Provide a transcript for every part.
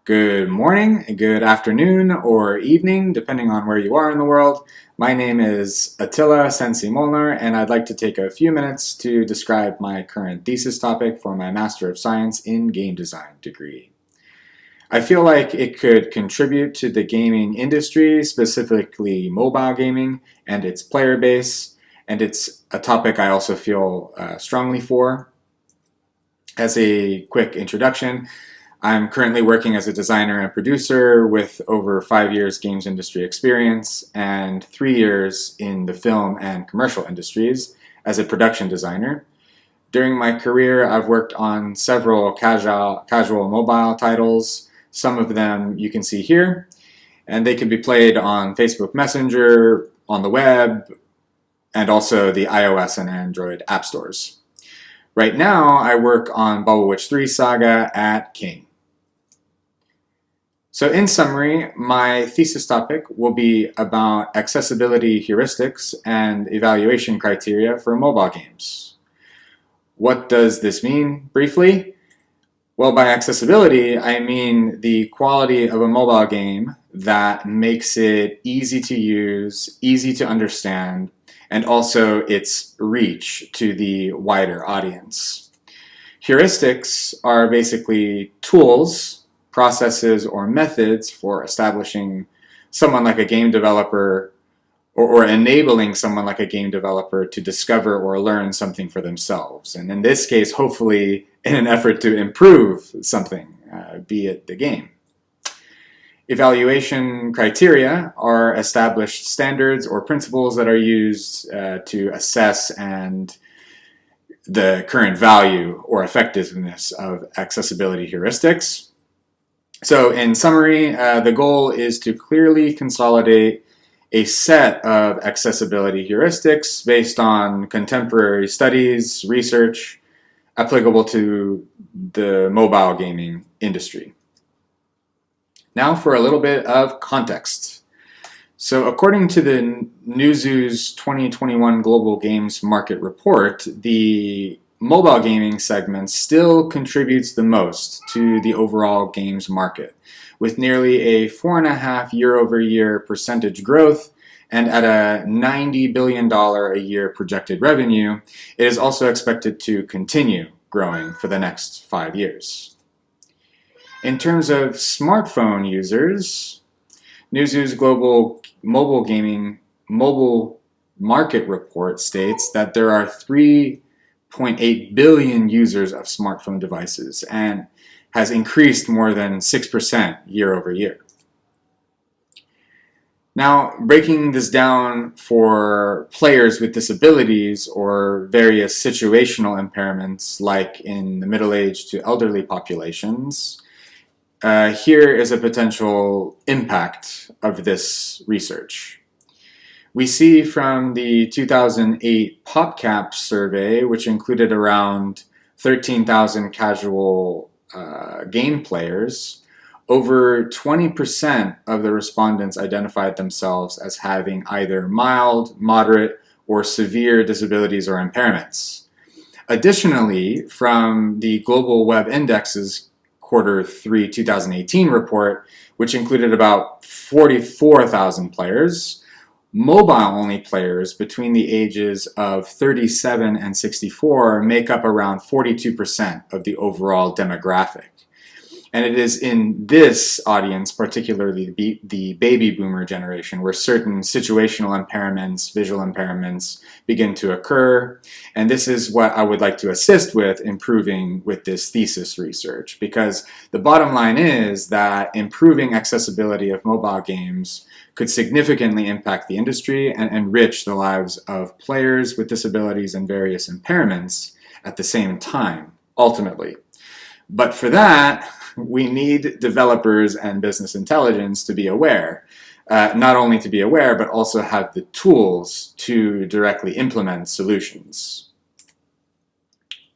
Good morning, good afternoon, or evening, depending on where you are in the world. My name is Attila Sensi Molnar, and I'd like to take a few minutes to describe my current thesis topic for my Master of Science in Game Design degree. I feel like it could contribute to the gaming industry, specifically mobile gaming and its player base, and it's a topic I also feel strongly for. As a quick introduction, I'm currently working as a designer and producer with over 5 years games industry experience and 3 years in the film and commercial industries as a production designer. During my career, I've worked on several casual mobile titles. Some of them you can see here, and they can be played on Facebook Messenger, on the web, and also the iOS and Android app stores. Right now, I work on Bubble Witch 3 Saga at King. So in summary, my thesis topic will be about accessibility heuristics and evaluation criteria for mobile games. What does this mean, briefly? Well, by accessibility, I mean the quality of a mobile game that makes it easy to use, easy to understand, and also its reach to the wider audience. Heuristics are basically tools, processes, or methods for establishing someone like a game developer or enabling someone like a game developer to discover or learn something for themselves. And in this case, hopefully in an effort to improve something, be it the game. Evaluation criteria are established standards or principles that are used to assess and the current value or effectiveness of accessibility heuristics. So in summary, the goal is to clearly consolidate a set of accessibility heuristics based on contemporary studies, research, applicable to the mobile gaming industry. Now for a little bit of context. So according to the Newzoo's 2021 Global Games Market Report, the mobile gaming segment still contributes the most to the overall games market, with nearly a 4.5% year-over-year percentage growth, and at a $90 billion a year projected revenue, it is also expected to continue growing for the next 5 years. In terms of smartphone users, Newzoo's Global Mobile Market Report states that there are 3.8 billion users of smartphone devices and has increased more than 6% year over year. Now, breaking this down for players with disabilities or various situational impairments like in the middle-aged to elderly populations, here is a potential impact of this research. We see from the 2008 PopCap survey, which included around 13,000 casual game players, over 20% of the respondents identified themselves as having either mild, moderate, or severe disabilities or impairments. Additionally, from the Global Web Index's Q3 2018 report, which included about 44,000 players, mobile-only players between the ages of 37 and 64 make up around 42% of the overall demographic. And it is in this audience, particularly the baby boomer generation, where certain situational impairments, visual impairments begin to occur. And this is what I would like to assist with improving with this thesis research, because the bottom line is that improving accessibility of mobile games could significantly impact the industry and enrich the lives of players with disabilities and various impairments at the same time, ultimately. But for that, we need developers and business intelligence to be aware, not only to be aware, but also have the tools to directly implement solutions.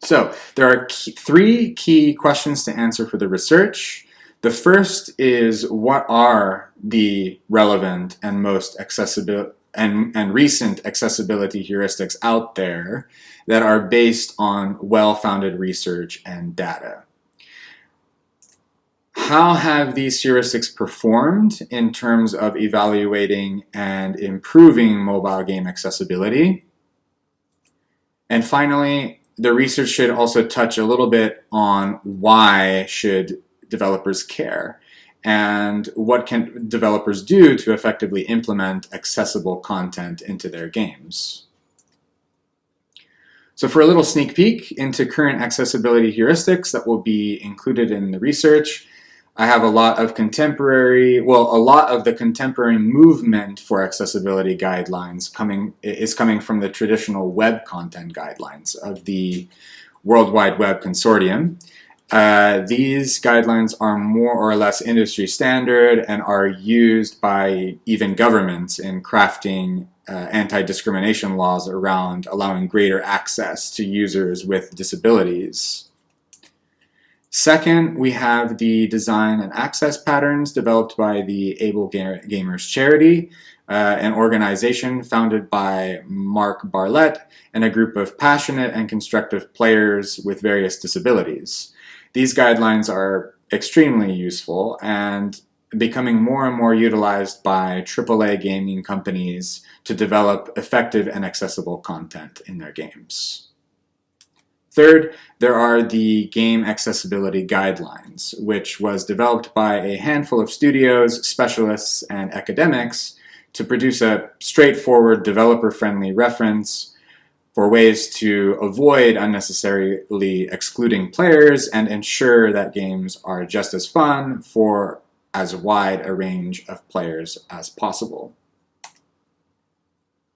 So there are three key questions to answer for the research. The first is, what are the relevant and most accessible and recent accessibility heuristics out there that are based on well-founded research and data? How have these heuristics performed in terms of evaluating and improving mobile game accessibility? And finally, the research should also touch a little bit on why should developers care and what can developers do to effectively implement accessible content into their games. So for a little sneak peek into current accessibility heuristics that will be included in the research, I have a lot of the contemporary movement for accessibility guidelines is coming from the traditional web content guidelines of the World Wide Web Consortium. These guidelines are more or less industry standard and are used by even governments in crafting anti-discrimination laws around allowing greater access to users with disabilities. Second, we have the design and access patterns developed by the Able Gamers Charity, an organization founded by Mark Barlett and a group of passionate and constructive players with various disabilities. These guidelines are extremely useful and becoming more and more utilized by AAA gaming companies to develop effective and accessible content in their games. Third, there are the Game Accessibility Guidelines, which was developed by a handful of studios, specialists, and academics to produce a straightforward, developer-friendly reference for ways to avoid unnecessarily excluding players and ensure that games are just as fun for as wide a range of players as possible.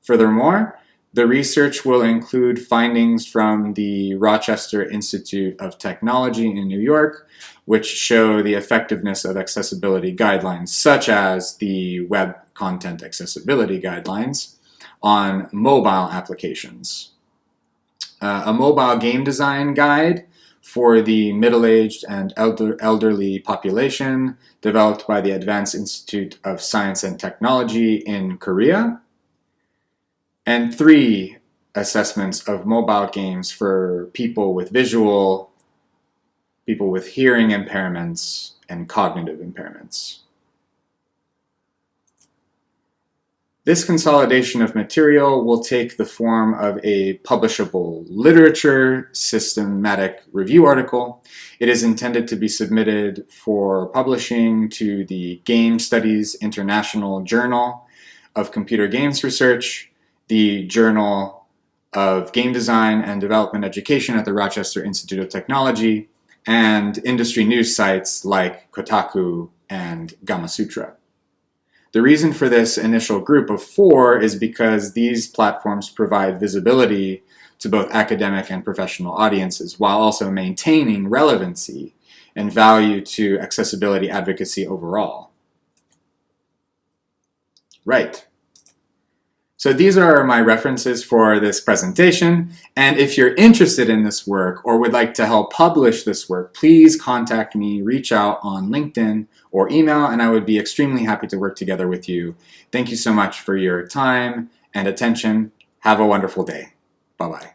Furthermore, the research will include findings from the Rochester Institute of Technology in New York, which show the effectiveness of accessibility guidelines, such as the Web Content Accessibility Guidelines, on mobile applications. A mobile game design guide for the middle-aged and elderly population, developed by the Advanced Institute of Science and Technology in Korea. And 3 assessments of mobile games for people with visual, people with hearing impairments, and cognitive impairments. This consolidation of material will take the form of a publishable literature systematic review article. It is intended to be submitted for publishing to the Game Studies International Journal of Computer Games Research, the Journal of Game Design and Development Education at the Rochester Institute of Technology, and industry news sites like Kotaku and Gamasutra. The reason for this initial group of 4 is because these platforms provide visibility to both academic and professional audiences while also maintaining relevancy and value to accessibility advocacy overall. Right. So these are my references for this presentation, and if you're interested in this work or would like to help publish this work, please contact me, reach out on LinkedIn or email, and I would be extremely happy to work together with you. Thank you so much for your time and attention. Have a wonderful day. Bye-bye.